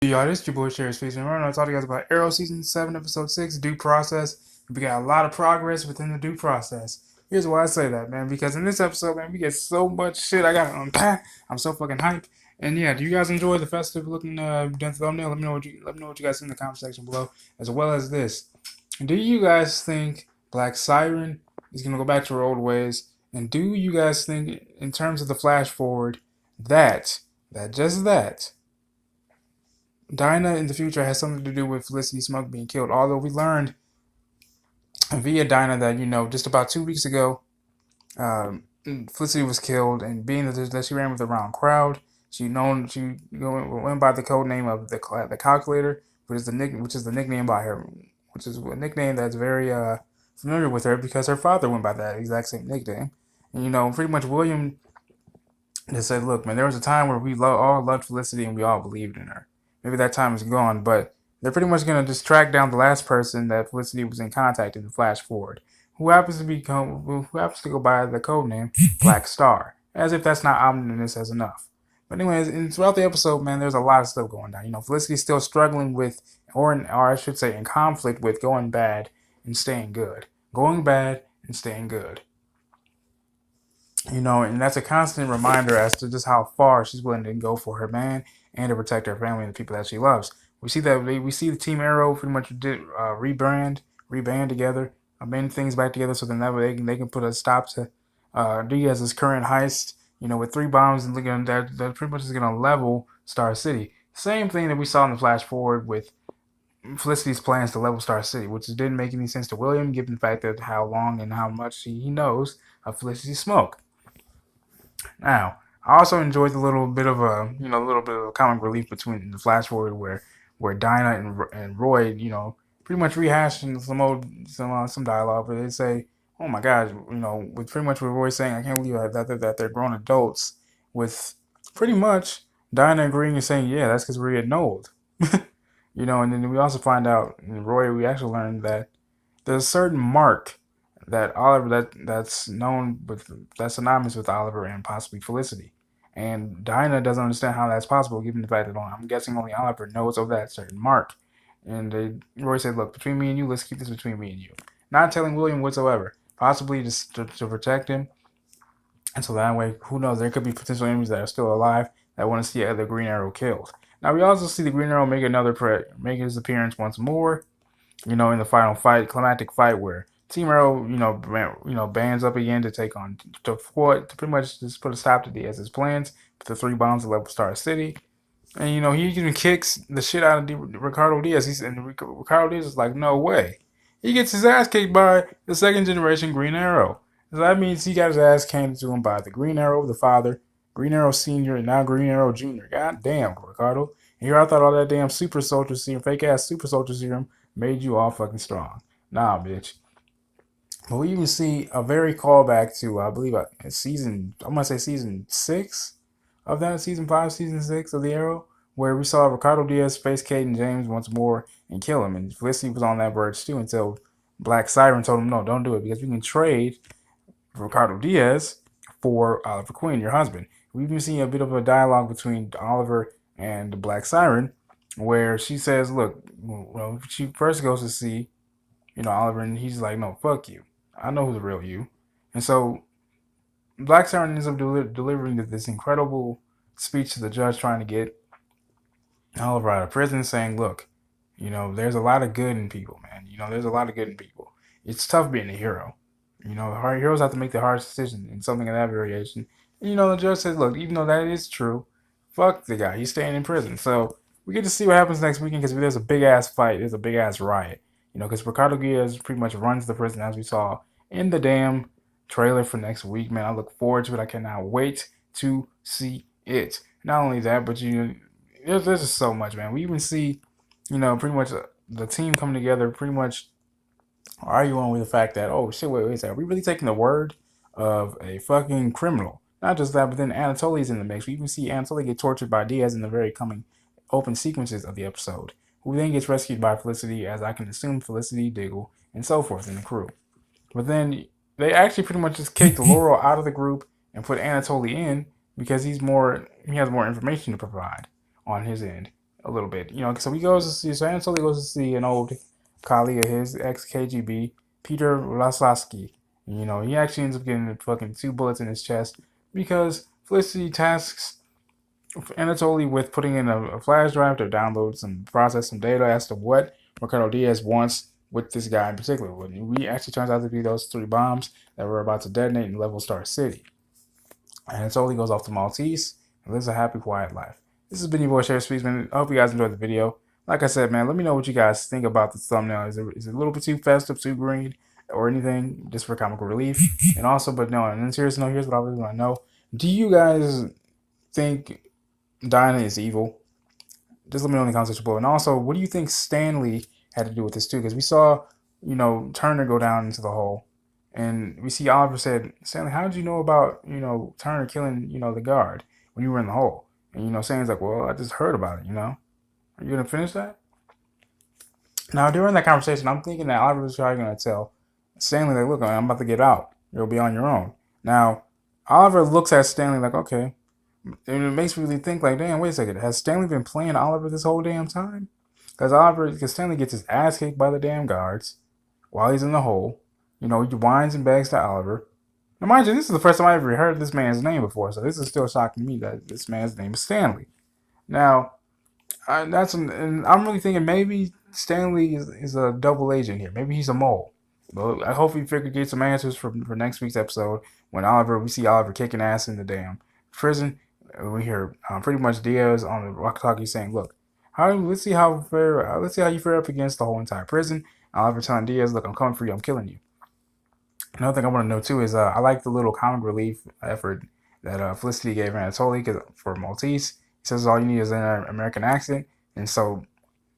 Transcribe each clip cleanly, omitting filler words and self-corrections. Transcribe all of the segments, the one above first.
Y'all, this is your boy Sherry's Face, and we're going to talk to you guys about Arrow Season 7, Episode 6, Due Process. We got a lot of progress within the due process. Here's why I say that, man, because in this episode, man, we get so much shit I got to unpack. I'm so fucking hyped. And yeah, do you guys enjoy the festive looking thumbnail? Let me know what you guys think in the comment section below, as well as this. Do you guys think Black Siren is going to go back to her old ways? And do you guys think, in terms of the flash forward, that Dinah in the future has something to do with Felicity Smoke being killed? Although we learned via Dinah that, just about 2 weeks ago, um, Felicity was killed, and being that she ran with the wrong crowd, she went by the code name of the Calculator, which is the nickname by her, which is a nickname that's very familiar with her because her father went by that exact same nickname. And pretty much William just said, "Look, man, there was a time where we all loved Felicity and we all believed in her. Maybe that time is gone, but they're pretty much gonna just track down the last person that Felicity was in contact in the flash forward, who happens to go by the code name Black Star. As if that's not ominous as enough. But anyways, throughout the episode, man, there's a lot of stuff going down. Felicity's still struggling with, or I should say, in conflict with going bad and staying good, going bad and staying good." And that's a constant reminder as to just how far she's willing to go for her man and to protect her family and the people that she loves. We see the Team Arrow pretty much did reband together, band things back together, so then that way they can put a stop to Diaz's current heist. With three bombs and looking that pretty much is gonna level Star City. Same thing that we saw in the flash forward with Felicity's plans to level Star City, which didn't make any sense to William, given the fact that how long and how much he knows of Felicity Smoke. Now, I also enjoyed the little bit of comic relief between the flash forward where Dinah and Roy, pretty much rehashing some dialogue where they say, "Oh my God," with pretty much what Roy's saying, "I can't believe that they're grown adults," with pretty much Dinah agreeing and saying, "Yeah, that's because we're getting old." And then we also find out in Roy, we actually learned that there's a certain mark that Oliver that's synonymous with Oliver and possibly Felicity. And Dinah doesn't understand how that's possible, given the fact that I'm guessing only Oliver knows of that certain mark. And Roy said, "Look, between me and you, let's keep this between me and you." Not telling William whatsoever, possibly just to protect him. And so that way, who knows, there could be potential enemies that are still alive that want to see the Green Arrow killed. Now we also see the Green Arrow make his appearance once more, in the final fight, climactic fight where Team Arrow, bands up again to take on to pretty much just put a stop to Diaz's plans with the three bombs to level Star City. And he even kicks the shit out of Ricardo Diaz. Ricardo Diaz is like, "No way." He gets his ass kicked by the second generation Green Arrow. So that means he got his ass handed to him by the Green Arrow, the father, Green Arrow Senior, and now Green Arrow Junior. God damn, Ricardo. And here I thought all that damn super soldier serum, fake ass super soldier serum, made you all fucking strong. Nah, bitch. But we even see a very callback to, I believe, I'm going to say season 6 of that, season 5, season 6 of The Arrow, where we saw Ricardo Diaz face Caden James once more and kill him. And Felicity was on that verge too until Black Siren told him, "No, don't do it because we can trade Ricardo Diaz for Oliver Queen, your husband." We've been seeing a bit of a dialogue between Oliver and the Black Siren where she says, "Look, well, she first goes to see, Oliver, and he's like, 'No, fuck you. I know who the real you.'" And so Black Siren ends up delivering this incredible speech to the judge trying to get Oliver out of prison, saying, "Look, there's a lot of good in people, man. There's a lot of good in people. It's tough being a hero. Hard heroes have to make the hardest decision and something of that variation." And, the judge says, "Look, even though that is true, fuck the guy. He's staying in prison." So we get to see what happens next weekend because there's a big ass fight. There's a big ass riot. Because Ricardo Diaz pretty much runs the prison as we saw in the damn trailer for next week, man. I look forward to it. I cannot wait to see it. Not only that, but there's just so much, man. We even see, pretty much the team coming together, pretty much arguing with the fact that, oh shit, wait, are we really taking the word of a fucking criminal? Not just that, but then Anatoly's in the mix. We even see Anatoly get tortured by Diaz in the very coming open sequences of the episode, who then gets rescued by Felicity, as I can assume Felicity, Diggle, and so forth in the crew. But then they actually pretty much just kicked Laurel out of the group and put Anatoly in because he has more information to provide on his end a little bit. So he goes to see, so Anatoly goes to see an old colleague of his, ex KGB, Peter Laslavsky. He actually ends up getting fucking 2 bullets in his chest because Felicity tasks Anatoly with putting in a flash drive to download some, process some data as to what Ricardo Diaz wants with this guy in particular. When we actually turns out to be those 3 bombs that were about to detonate in Level Star City. Anatoly goes off to Maltese and lives a happy, quiet life. This has been your boy, Sheriff Speaks, man. I hope you guys enjoyed the video. Like I said, man, let me know what you guys think about the thumbnail. Is it a little bit too festive, too green, or anything just for comical relief? And also, but no, and then serious note, here's what I really want to know. Do you guys think Dinah is evil? Just let me know in the comments below. And also, what do you think Stanley had to do with this too? Because we saw, Turner go down into the hole, and we see Oliver said, Stanley, how did you know about, Turner killing, the guard when you were in the hole? And Stanley's like, well, I just heard about it. Are you gonna finish that? Now during that conversation, I'm thinking that Oliver was probably gonna tell Stanley, like, look, I'm about to get out. You'll be on your own. Now, Oliver looks at Stanley like, okay. And it makes me really think, like, damn, wait a second. Has Stanley been playing Oliver this whole damn time? Because Stanley gets his ass kicked by the damn guards while he's in the hole. He whines and begs to Oliver. Now, mind you, this is the first time I ever heard this man's name before, so this is still shocking to me that this man's name is Stanley. Now, and I'm really thinking maybe Stanley is a double agent here. Maybe he's a mole. But I hope we get some answers for next week's episode when we see Oliver kicking ass in the damn prison. We hear pretty much Diaz on the walkie-talkie saying, "Look, let's see how you fare up against the whole entire prison." Oliver telling Diaz, "Look, I'm coming for you. I'm killing you." Another thing I want to know too is I like the little comic relief effort that Felicity gave Anatoly for Maltese. He says all you need is an American accent, and so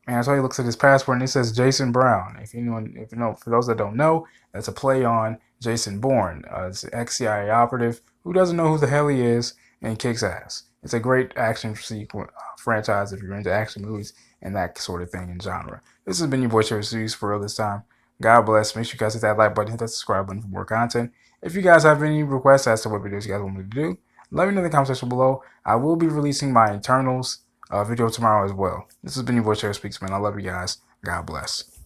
Anatoly looks at his passport and it says Jason Brown. For those that don't know, that's a play on Jason Bourne, it's an ex-CIA operative who doesn't know who the hell he is and kicks ass. It's a great action franchise if you're into action movies and that sort of thing in genre. This has been your boy Cherry Series for real this time. God bless. Make sure you guys hit that like button, hit that subscribe button for more content. If you guys have any requests as to what videos you guys want me to do, let me know in the comment section below. I will be releasing my Eternals video tomorrow as well. This has been your boy Cherry Speaks, man. I love you guys. God bless.